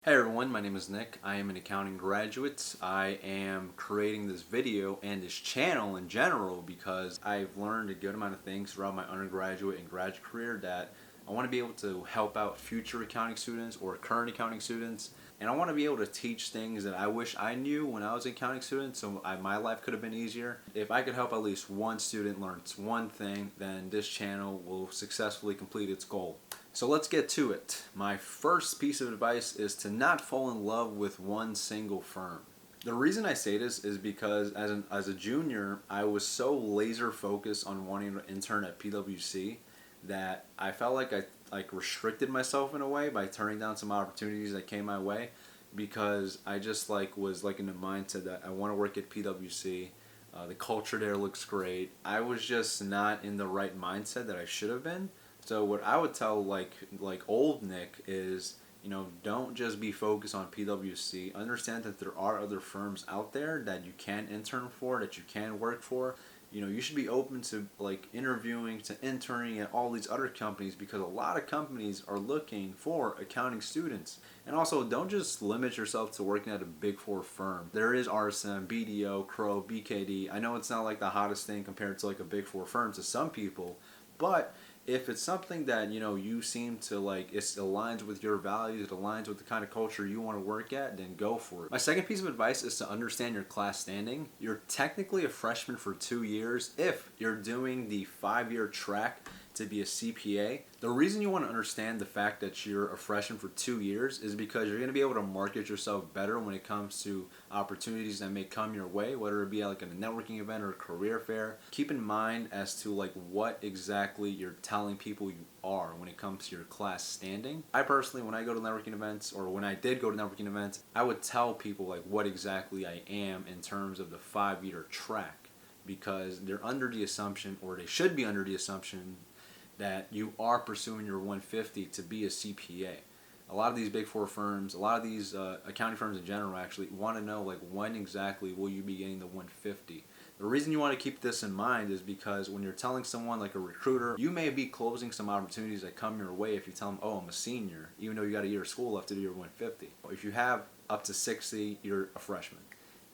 Hey everyone, my name is Nick. I am an accounting graduate. I am creating this video and this channel in general because I've learned a good amount of things throughout my undergraduate and graduate career that I want to be able to help out future accounting students or current accounting students. And I want to be able to teach things that I wish I knew when I was an accounting student so my life could have been easier. If I could help at least one student learn one thing, then this channel will successfully complete its goal. So let's get to it. My first piece of advice is to not fall in love with one single firm. The reason I say this is because as a junior, I was so laser focused on wanting to intern at PwC that I felt like I restricted myself in a way by turning down some opportunities that came my way because I just was in the mindset that I want to work at PwC. The culture there looks great. I was just not in the right mindset that I should have been. So what I would tell old Nick is, don't just be focused on PwC. Understand that there are other firms out there that you can intern for, that you can work for. You should be open to interviewing, to interning at all these other companies because a lot of companies are looking for accounting students. And also, don't just limit yourself to working at a big four firm. There is RSM, BDO, Crow, BKD. I know it's not the hottest thing compared to a big four firm to some people, but if it's something that you seem to it aligns with your values, it aligns with the kind of culture you want to work at, then go for it. My second piece of advice is to understand your class standing. You're technically a freshman for 2 years if you're doing the 5-year track to be a CPA. The reason you want to understand the fact that you're a freshman for 2 years is because you're going to be able to market yourself better when it comes to opportunities that may come your way, whether it be at a networking event or a career fair. Keep in mind as to what exactly you're telling people you are when it comes to your class standing. I personally, when I go to networking events, or when I did go to networking events, I would tell people what exactly I am in terms of the 5-year track, because they're under the assumption, or they should be under the assumption, that you are pursuing your 150 to be a CPA. A lot of these big four firms, a lot of these accounting firms in general actually want to know when exactly will you be getting the 150. The reason you want to keep this in mind is because when you're telling someone like a recruiter, you may be closing some opportunities that come your way if you tell them, oh, I'm a senior, even though you got a year of school left to do your 150. If you have up to 60, you're a freshman.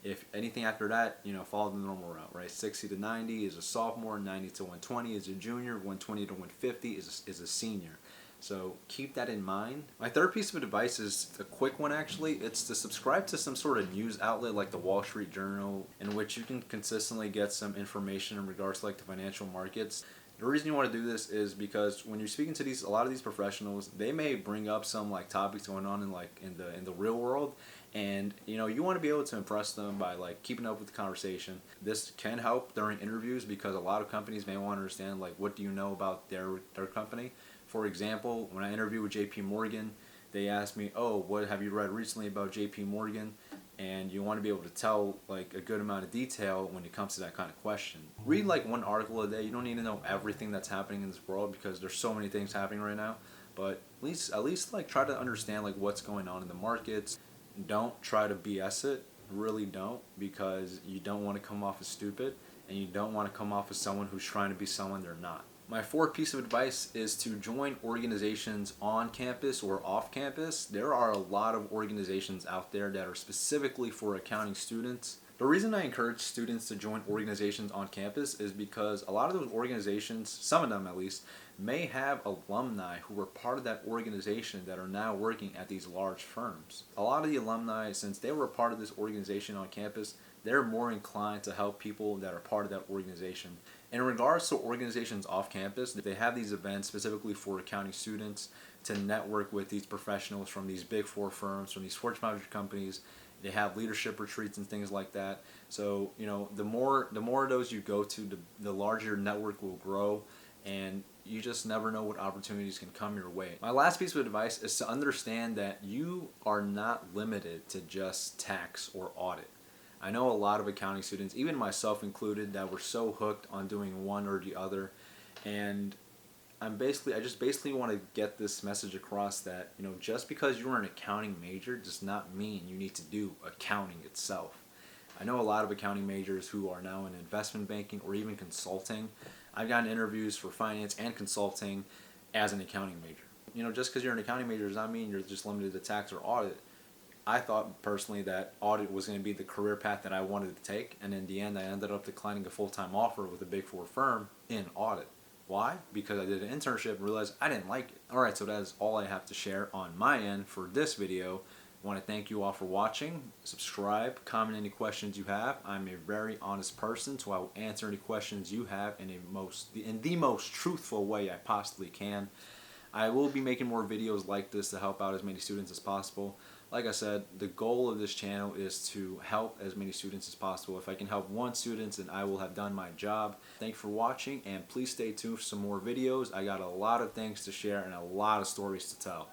If anything after that, follow the normal route, right? 60 to 90 is a sophomore, 90 to 120 is a junior, 120 to 150 is a senior. So keep that in mind. My third piece of advice is a quick one actually. It's to subscribe to some sort of news outlet like the Wall Street Journal, in which you can consistently get some information in regards to the financial markets. The reason you want to do this is because when you're speaking to a lot of these professionals, they may bring up some topics going on in the real world, and you want to be able to impress them by keeping up with the conversation. This can help during interviews because a lot of companies may want to understand what do you know about their company. For example, when I interviewed with JP Morgan, they asked me, oh, what have you read recently about JP Morgan? And you want to be able to tell a good amount of detail when it comes to that kind of question. Read one article a day. You don't need to know everything that's happening in this world because there's so many things happening right now. But at least try to understand what's going on in the markets. Don't try to BS it. Really don't, because you don't want to come off as stupid and you don't want to come off as someone who's trying to be someone they're not. My fourth piece of advice is to join organizations on campus or off campus. There are a lot of organizations out there that are specifically for accounting students. The reason I encourage students to join organizations on campus is because a lot of those organizations, some of them at least, may have alumni who were part of that organization that are now working at these large firms. A lot of the alumni, since they were part of this organization on campus, they're more inclined to help people that are part of that organization. In regards to organizations off campus, they have these events specifically for accounting students to network with these professionals from these big four firms, from these Fortune 500 companies. They have leadership retreats and things like that. So, the more of those you go to, the larger your network will grow, and you just never know what opportunities can come your way. My last piece of advice is to understand that you are not limited to just tax or audit. I know a lot of accounting students, even myself included, that were so hooked on doing one or the other, and I just basically want to get this message across that just because you're an accounting major does not mean you need to do accounting itself. I know a lot of accounting majors who are now in investment banking or even consulting. I've gotten interviews for finance and consulting as an accounting major. Just because you're an accounting major does not mean you're just limited to tax or audit. I thought personally that audit was going to be the career path that I wanted to take, and in the end I ended up declining a full-time offer with a Big Four firm in audit. Why? Because I did an internship and realized I didn't like it. Alright, so that is all I have to share on my end for this video. I want to thank you all for watching. Subscribe, comment any questions you have. I'm a very honest person, so I will answer any questions you have in the most truthful way I possibly can. I will be making more videos like this to help out as many students as possible. Like I said, the goal of this channel is to help as many students as possible. If I can help one student, then I will have done my job. Thank you for watching, and please stay tuned for some more videos. I got a lot of things to share and a lot of stories to tell.